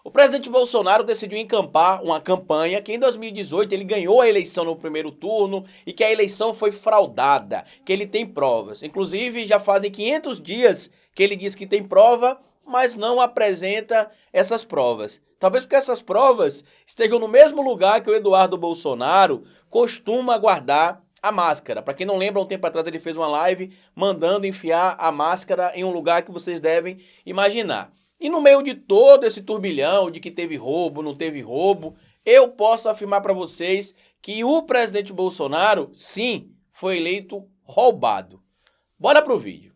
O presidente Bolsonaro decidiu encampar uma campanha que em 2018 ele ganhou a eleição no primeiro turno e que a eleição foi fraudada, que ele tem provas. Inclusive, já fazem 500 dias que ele diz que tem prova, mas não apresenta essas provas. Talvez porque essas provas estejam no mesmo lugar que o Eduardo Bolsonaro costuma guardar a máscara. Para quem não lembra, um tempo atrás ele fez uma live mandando enfiar a máscara em um lugar que vocês devem imaginar. E no meio de todo esse turbilhão de que teve roubo, não teve roubo, eu posso afirmar para vocês que o presidente Bolsonaro, sim, foi eleito roubado. Bora pro vídeo.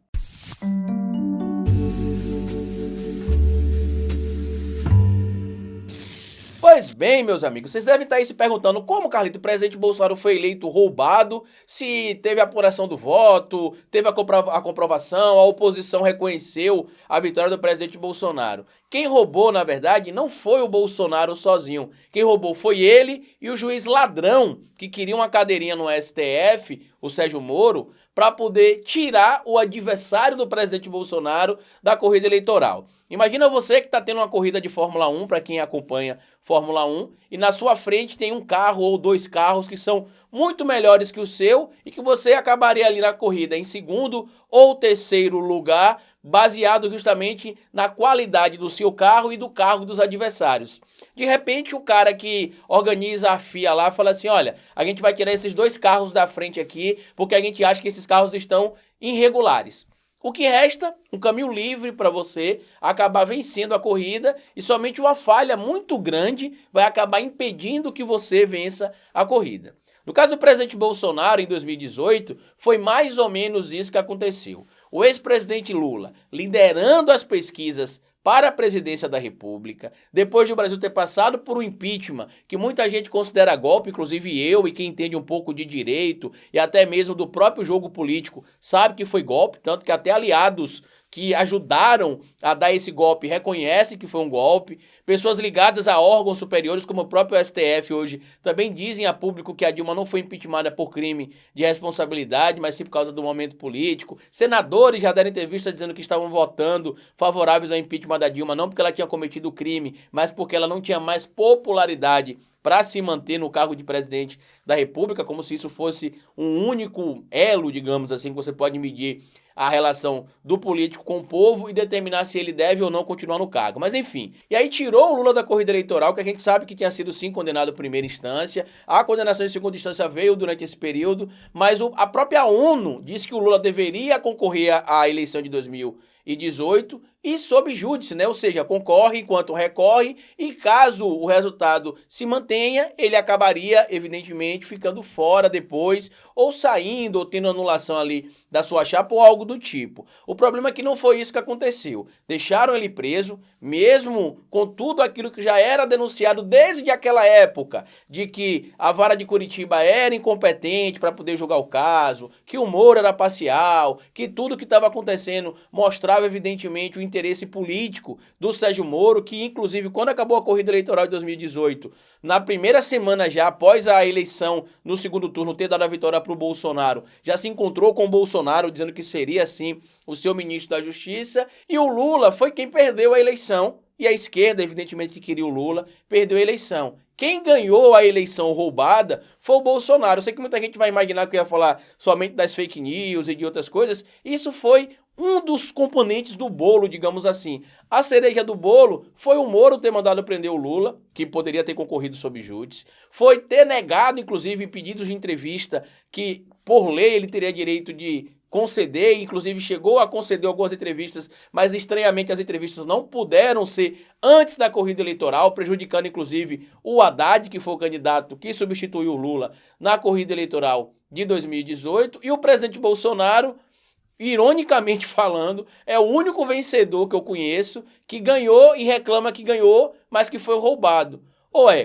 Pois bem, meus amigos, vocês devem estar aí se perguntando como, Carlito, o presidente Bolsonaro foi eleito roubado, se teve a apuração do voto, teve a comprovação, a oposição reconheceu a vitória do presidente Bolsonaro. Quem roubou, na verdade, não foi o Bolsonaro sozinho. Quem roubou foi ele e o juiz ladrão, que queria uma cadeirinha no STF, o Sérgio Moro, para poder tirar o adversário do presidente Bolsonaro da corrida eleitoral. Imagina você que está tendo uma corrida de Fórmula 1, para quem acompanha Fórmula 1, e na sua frente tem um carro ou dois carros que são muito melhores que o seu e que você acabaria ali na corrida em segundo ou terceiro lugar, baseado justamente na qualidade do seu carro e do carro dos adversários. De repente, o cara que organiza a FIA lá fala assim, olha, a gente vai tirar esses dois carros da frente aqui porque a gente acha que esses carros estão irregulares. O que resta, um caminho livre para você acabar vencendo a corrida e somente uma falha muito grande vai acabar impedindo que você vença a corrida. No caso do presidente Bolsonaro, em 2018, foi mais ou menos isso que aconteceu. O ex-presidente Lula, liderando as pesquisas para a presidência da República, depois de o Brasil ter passado por um impeachment que muita gente considera golpe, inclusive eu e quem entende um pouco de direito e até mesmo do próprio jogo político, sabe que foi golpe, tanto que até aliados que ajudaram a dar esse golpe reconhecem que foi um golpe. Pessoas ligadas a órgãos superiores, como o próprio STF hoje, também dizem a público que a Dilma não foi impeachmentada por crime de responsabilidade, mas sim por causa do momento político. Senadores já deram entrevista dizendo que estavam votando favoráveis ao impeachment da Dilma, não porque ela tinha cometido crime, mas porque ela não tinha mais popularidade para se manter no cargo de presidente da República, como se isso fosse um único elo, digamos assim, que você pode medir a relação do político com o povo e determinar se ele deve ou não continuar no cargo. Mas enfim, e aí tirou o Lula da corrida eleitoral, que a gente sabe que tinha sido sim condenado em primeira instância, a condenação em segunda instância veio durante esse período, mas a própria ONU disse que o Lula deveria concorrer à eleição de 2018 e sob júdice, né? Ou seja, concorre enquanto recorre e caso o resultado se mantenha, ele acabaria, evidentemente, ficando fora depois ou saindo ou tendo anulação ali da sua chapa ou algo do tipo. O problema é que não foi isso que aconteceu. Deixaram ele preso, mesmo com tudo aquilo que já era denunciado desde aquela época, de que a vara de Curitiba era incompetente para poder julgar o caso, que o Moro era parcial, que tudo que estava acontecendo mostrava evidentemente o interesse político do Sérgio Moro, que inclusive quando acabou a corrida eleitoral de 2018, na primeira semana já após a eleição no segundo turno ter dado a vitória para o Bolsonaro, já se encontrou com o Bolsonaro dizendo que seria assim o seu ministro da Justiça, e o Lula foi quem perdeu a eleição, e a esquerda, evidentemente que queria o Lula, perdeu a eleição. Quem ganhou a eleição roubada foi o Bolsonaro. Eu sei que muita gente vai imaginar que eu ia falar somente das fake news e de outras coisas. Isso foi um dos componentes do bolo, digamos assim. A cereja do bolo foi o Moro ter mandado prender o Lula, que poderia ter concorrido sob júdice. Foi ter negado, inclusive, pedidos de entrevista que, por lei, ele teria direito de conceder, inclusive chegou a conceder algumas entrevistas, mas estranhamente as entrevistas não puderam ser antes da corrida eleitoral, prejudicando inclusive o Haddad, que foi o candidato que substituiu o Lula na corrida eleitoral de 2018, e o presidente Bolsonaro, ironicamente falando, é o único vencedor que eu conheço que ganhou e reclama que ganhou, mas que foi roubado.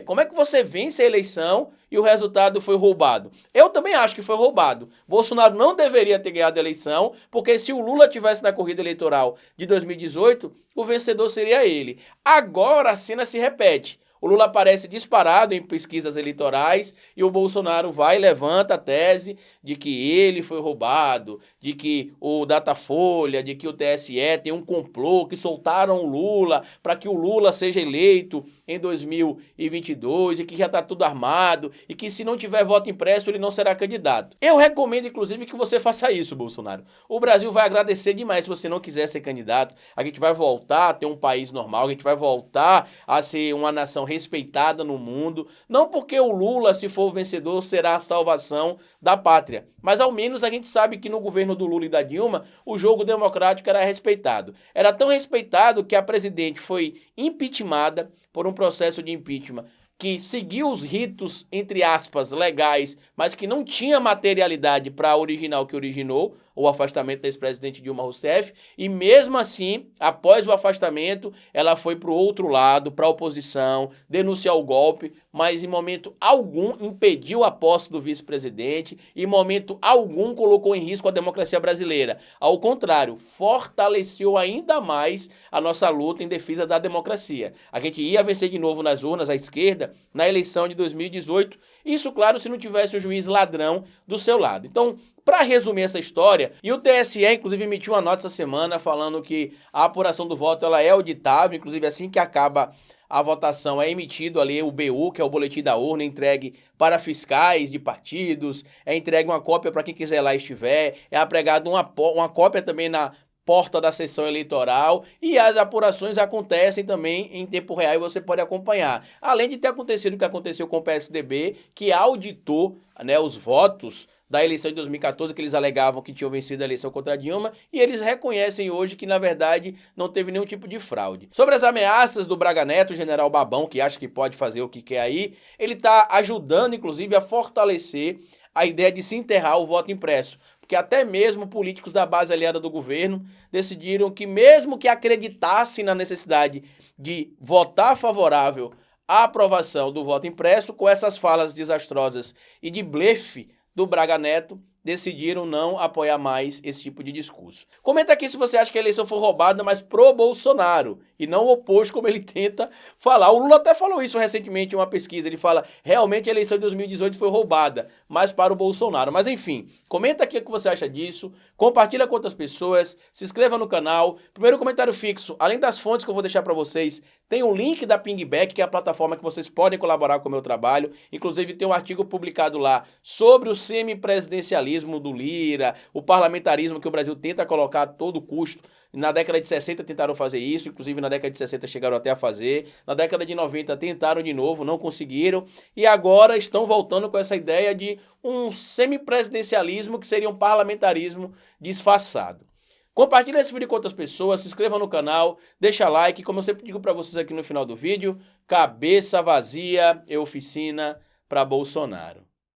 Como é que você vence a eleição e o resultado foi roubado? Eu também acho que foi roubado. Bolsonaro não deveria ter ganhado a eleição, porque se o Lula tivesse na corrida eleitoral de 2018, o vencedor seria ele. Agora a cena se repete. O Lula aparece disparado em pesquisas eleitorais e o Bolsonaro vai e levanta a tese de que ele foi roubado, de que o Datafolha, de que o TSE tem um complô, que soltaram o Lula para que o Lula seja eleito em 2022 e que já está tudo armado e que se não tiver voto impresso ele não será candidato. Eu recomendo inclusive que você faça isso, Bolsonaro. O Brasil vai agradecer demais se você não quiser ser candidato. A gente vai voltar a ter um país normal, a gente vai voltar a ser uma nação respeitada no mundo, não porque o Lula, se for o vencedor, será a salvação da pátria, mas ao menos a gente sabe que no governo do Lula e da Dilma, o jogo democrático era respeitado. Era tão respeitado que a presidente foi impeachmentada por um processo de impeachment que seguiu os ritos, entre aspas, legais, mas que não tinha materialidade para originar o que originou, o afastamento da ex-presidente Dilma Rousseff, e mesmo assim, após o afastamento, ela foi para o outro lado, para a oposição, denunciar o golpe, mas em momento algum impediu a posse do vice-presidente, em momento algum colocou em risco a democracia brasileira. Ao contrário, fortaleceu ainda mais a nossa luta em defesa da democracia. A gente ia vencer de novo nas urnas, à esquerda, na eleição de 2018, isso, claro, se não tivesse o juiz ladrão do seu lado. Então, para resumir essa história, e o TSE, inclusive, emitiu uma nota essa semana falando que a apuração do voto ela é auditável, inclusive assim que acaba a votação é emitido ali o BU, que é o boletim da urna, entregue para fiscais de partidos, é entregue uma cópia para quem quiser lá estiver, é apregado uma cópia também na porta da sessão eleitoral e as apurações acontecem também em tempo real e você pode acompanhar. Além de ter acontecido o que aconteceu com o PSDB, que auditou, né, os votos da eleição de 2014, que eles alegavam que tinham vencido a eleição contra a Dilma, e eles reconhecem hoje que, na verdade, não teve nenhum tipo de fraude. Sobre as ameaças do Braga Neto, o general Babão, que acha que pode fazer o que quer aí, ele está ajudando, inclusive, a fortalecer a ideia de se enterrar o voto impresso. Porque até mesmo políticos da base aliada do governo decidiram que, mesmo que acreditassem na necessidade de votar favorável à aprovação do voto impresso, com essas falas desastrosas e de blefe do Braga Neto, decidiram não apoiar mais esse tipo de discurso. Comenta aqui se você acha que a eleição foi roubada, mas pro Bolsonaro, e não o oposto como ele tenta falar. O Lula até falou isso recentemente em uma pesquisa, ele fala, realmente a eleição de 2018 foi roubada, mas para o Bolsonaro. Mas enfim, comenta aqui o que você acha disso, compartilha com outras pessoas, se inscreva no canal. Primeiro comentário fixo, além das fontes que eu vou deixar para vocês, tem um link da Pingback, que é a plataforma que vocês podem colaborar com o meu trabalho. Inclusive tem um artigo publicado lá sobre o semipresidencialismo do Lira, o parlamentarismo que o Brasil tenta colocar a todo custo. Na década de 60 tentaram fazer isso, inclusive na década de 60 chegaram até a fazer. Na década de 90 tentaram de novo, não conseguiram. E agora estão voltando com essa ideia de um semipresidencialismo que seria um parlamentarismo disfarçado. Compartilhe esse vídeo com outras pessoas, se inscreva no canal, deixa like. Como eu sempre digo para vocês aqui no final do vídeo, cabeça vazia é oficina para Bolsonaro.